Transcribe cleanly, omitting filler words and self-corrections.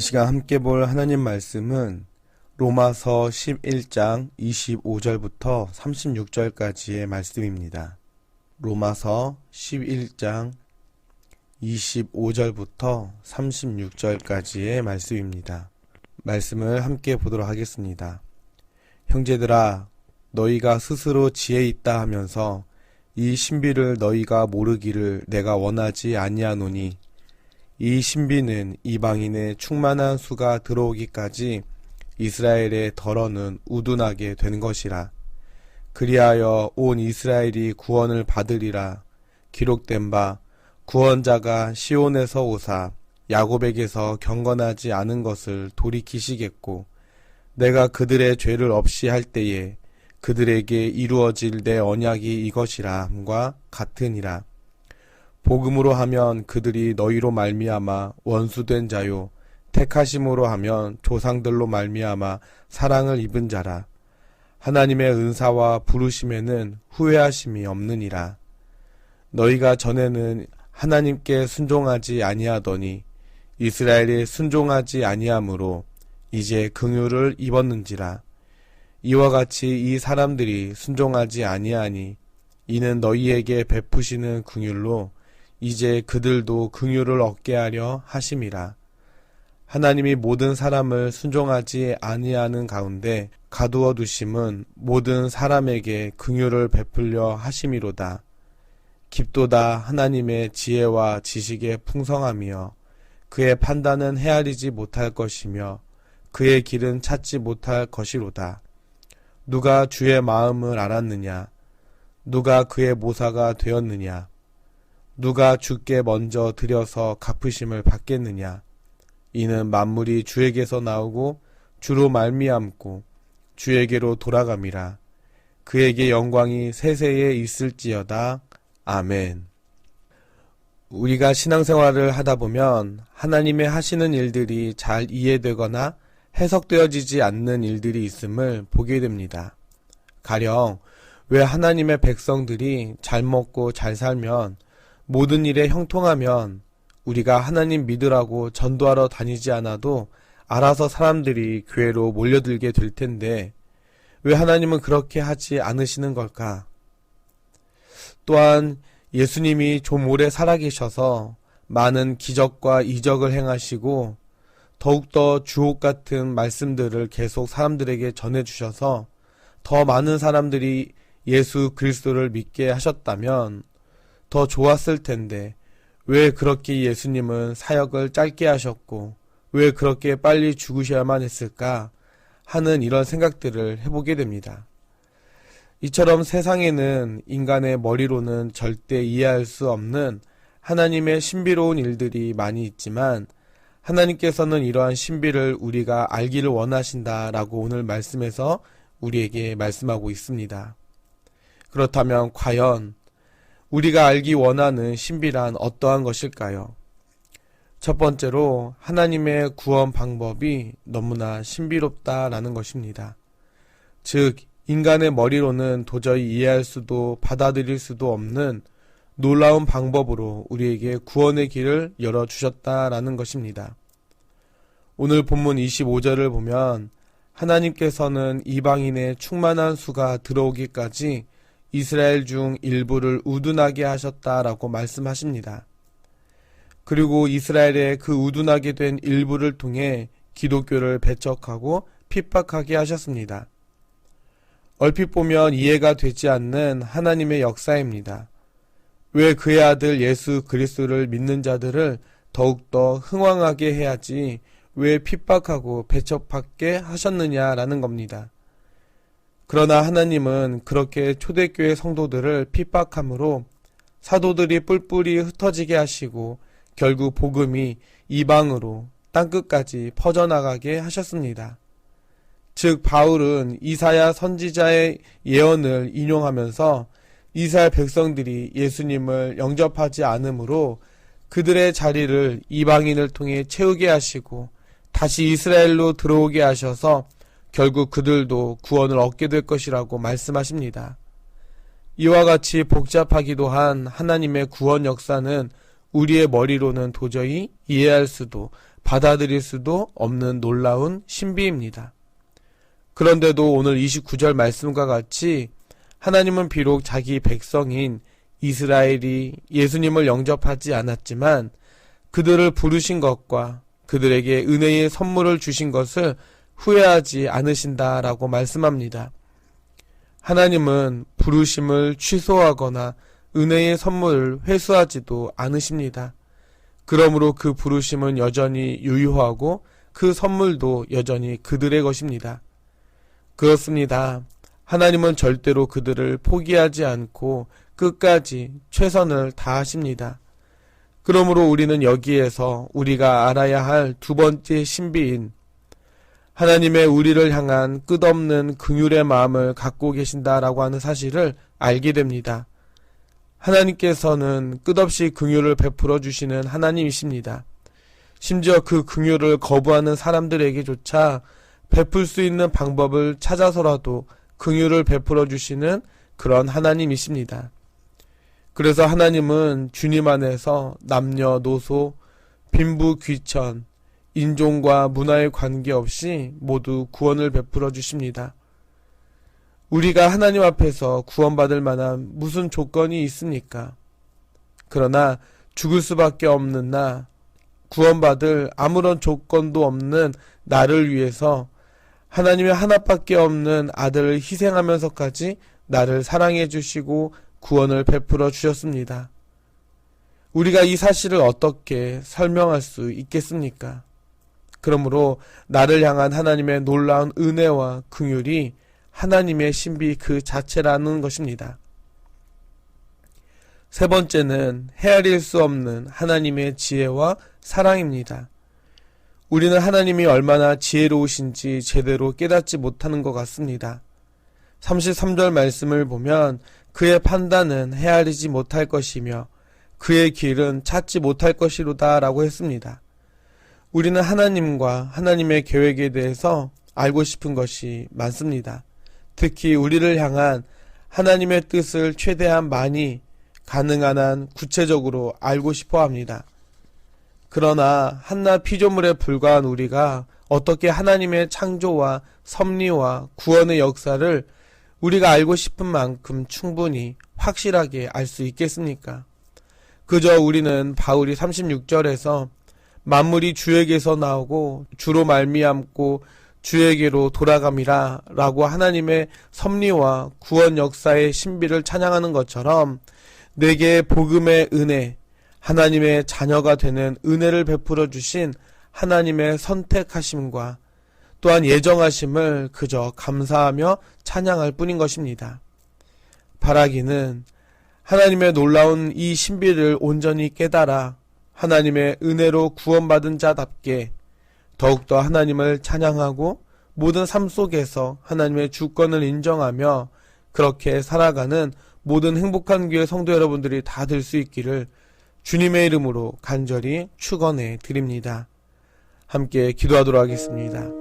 시간 함께 볼 하나님 말씀은 로마서 11장 25절부터 36절까지의 말씀입니다. 로마서 11장 25절부터 36절까지의 말씀입니다. 말씀을 함께 보도록 하겠습니다. 형제들아, 너희가 스스로 지혜 있다 하면서 이 신비를 너희가 모르기를 내가 원하지 아니하노니, 이 신비는 이방인의 충만한 수가 들어오기까지 이스라엘의 덜어는 우둔하게 된 것이라. 그리하여 온 이스라엘이 구원을 받으리라. 기록된 바 구원자가 시온에서 오사 야곱에게서 경건하지 않은 것을 돌이키시겠고, 내가 그들의 죄를 없이 할 때에 그들에게 이루어질 내 언약이 이것이라 함과 같으니라. 복음으로 하면 그들이 너희로 말미암아 원수된 자요, 택하심으로 하면 조상들로 말미암아 사랑을 입은 자라. 하나님의 은사와 부르심에는 후회하심이 없느니라. 너희가 전에는 하나님께 순종하지 아니하더니 이스라엘이 순종하지 아니하므로 이제 긍휼을 입었는지라. 이와 같이 이 사람들이 순종하지 아니하니 이는 너희에게 베푸시는 긍휼로 이제 그들도 긍휼을 얻게 하려 하심이라. 하나님이 모든 사람을 순종하지 아니하는 가운데 가두어 두심은 모든 사람에게 긍휼을 베풀려 하심이로다. 깊도다 하나님의 지혜와 지식의 풍성함이여, 그의 판단은 헤아리지 못할 것이며 그의 길은 찾지 못할 것이로다. 누가 주의 마음을 알았느냐? 누가 그의 모사가 되었느냐? 누가 주께 먼저 드려서 갚으심을 받겠느냐? 이는 만물이 주에게서 나오고 주로 말미암고 주에게로 돌아감이라. 그에게 영광이 세세에 있을지어다. 아멘. 우리가 신앙생활을 하다 보면 하나님의 하시는 일들이 잘 이해되거나 해석되어지지 않는 일들이 있음을 보게 됩니다. 가령 왜 하나님의 백성들이 잘 먹고 잘 살면, 모든 일에 형통하면 우리가 하나님 믿으라고 전도하러 다니지 않아도 알아서 사람들이 교회로 몰려들게 될 텐데 왜 하나님은 그렇게 하지 않으시는 걸까? 또한 예수님이 좀 오래 살아계셔서 많은 기적과 이적을 행하시고 더욱더 주옥 같은 말씀들을 계속 사람들에게 전해주셔서 더 많은 사람들이 예수 그리스도를 믿게 하셨다면 더 좋았을 텐데 왜 그렇게 예수님은 사역을 짧게 하셨고 왜 그렇게 빨리 죽으셔야만 했을까 하는 이런 생각들을 해보게 됩니다. 이처럼 세상에는 인간의 머리로는 절대 이해할 수 없는 하나님의 신비로운 일들이 많이 있지만, 하나님께서는 이러한 신비를 우리가 알기를 원하신다라고 오늘 말씀에서 우리에게 말씀하고 있습니다. 그렇다면 과연 우리가 알기 원하는 신비란 어떠한 것일까요? 첫 번째로 하나님의 구원 방법이 너무나 신비롭다라는 것입니다. 즉, 인간의 머리로는 도저히 이해할 수도 받아들일 수도 없는 놀라운 방법으로 우리에게 구원의 길을 열어주셨다라는 것입니다. 오늘 본문 25절을 보면 하나님께서는 이방인의 충만한 수가 들어오기까지 이스라엘 중 일부를 우둔하게 하셨다라고 말씀하십니다. 그리고 이스라엘의 그 우둔하게 된 일부를 통해 기독교를 배척하고 핍박하게 하셨습니다. 얼핏 보면 이해가 되지 않는 하나님의 역사입니다. 왜 그의 아들 예수 그리스도를 믿는 자들을 더욱더 흥왕하게 해야지 왜 핍박하고 배척받게 하셨느냐라는 겁니다. 그러나 하나님은 그렇게 초대교회 성도들을 핍박함으로 사도들이 뿔뿔이 흩어지게 하시고 결국 복음이 이방으로 땅끝까지 퍼져나가게 하셨습니다. 즉, 바울은 이사야 선지자의 예언을 인용하면서 이스라엘 백성들이 예수님을 영접하지 않으므로 그들의 자리를 이방인을 통해 채우게 하시고 다시 이스라엘로 들어오게 하셔서 결국 그들도 구원을 얻게 될 것이라고 말씀하십니다. 이와 같이 복잡하기도 한 하나님의 구원 역사는 우리의 머리로는 도저히 이해할 수도 받아들일 수도 없는 놀라운 신비입니다. 그런데도 오늘 29절 말씀과 같이 하나님은 비록 자기 백성인 이스라엘이 예수님을 영접하지 않았지만 그들을 부르신 것과 그들에게 은혜의 선물을 주신 것을 후회하지 않으신다라고 말씀합니다. 하나님은 부르심을 취소하거나 은혜의 선물을 회수하지도 않으십니다. 그러므로 그 부르심은 여전히 유효하고 그 선물도 여전히 그들의 것입니다. 그렇습니다. 하나님은 절대로 그들을 포기하지 않고 끝까지 최선을 다하십니다. 그러므로 우리는 여기에서 우리가 알아야 할 두 번째 신비인 하나님의 우리를 향한 끝없는 긍휼의 마음을 갖고 계신다라고 하는 사실을 알게 됩니다. 하나님께서는 끝없이 긍휼을 베풀어 주시는 하나님이십니다. 심지어 그 긍휼을 거부하는 사람들에게조차 베풀 수 있는 방법을 찾아서라도 긍휼을 베풀어 주시는 그런 하나님이십니다. 그래서 하나님은 주님 안에서 남녀노소, 빈부 귀천, 인종과 문화에 관계없이 모두 구원을 베풀어 주십니다. 우리가 하나님 앞에서 구원받을 만한 무슨 조건이 있습니까? 그러나 죽을 수밖에 없는 나, 구원받을 아무런 조건도 없는 나를 위해서 하나님의 하나밖에 없는 아들을 희생하면서까지 나를 사랑해 주시고 구원을 베풀어 주셨습니다. 우리가 이 사실을 어떻게 설명할 수 있겠습니까? 그러므로 나를 향한 하나님의 놀라운 은혜와 긍휼이 하나님의 신비 그 자체라는 것입니다. 세 번째는 헤아릴 수 없는 하나님의 지혜와 사랑입니다. 우리는 하나님이 얼마나 지혜로우신지 제대로 깨닫지 못하는 것 같습니다. 33절 말씀을 보면 그의 판단은 헤아리지 못할 것이며 그의 길은 찾지 못할 것이로다 라고 했습니다. 우리는 하나님과 하나님의 계획에 대해서 알고 싶은 것이 많습니다. 특히 우리를 향한 하나님의 뜻을 최대한 많이 가능한 한 구체적으로 알고 싶어 합니다. 그러나 한낱 피조물에 불과한 우리가 어떻게 하나님의 창조와 섭리와 구원의 역사를 우리가 알고 싶은 만큼 충분히 확실하게 알 수 있겠습니까? 그저 우리는 바울이 36절에서 만물이 주에게서 나오고 주로 말미암고 주에게로 돌아감이라 라고 하나님의 섭리와 구원 역사의 신비를 찬양하는 것처럼 내게 복음의 은혜, 하나님의 자녀가 되는 은혜를 베풀어 주신 하나님의 선택하심과 또한 예정하심을 그저 감사하며 찬양할 뿐인 것입니다. 바라기는 하나님의 놀라운 이 신비를 온전히 깨달아 하나님의 은혜로 구원받은 자답게 더욱더 하나님을 찬양하고 모든 삶 속에서 하나님의 주권을 인정하며 그렇게 살아가는 모든 행복한 교회 성도 여러분들이 다 될 수 있기를 주님의 이름으로 간절히 축원해 드립니다. 함께 기도하도록 하겠습니다.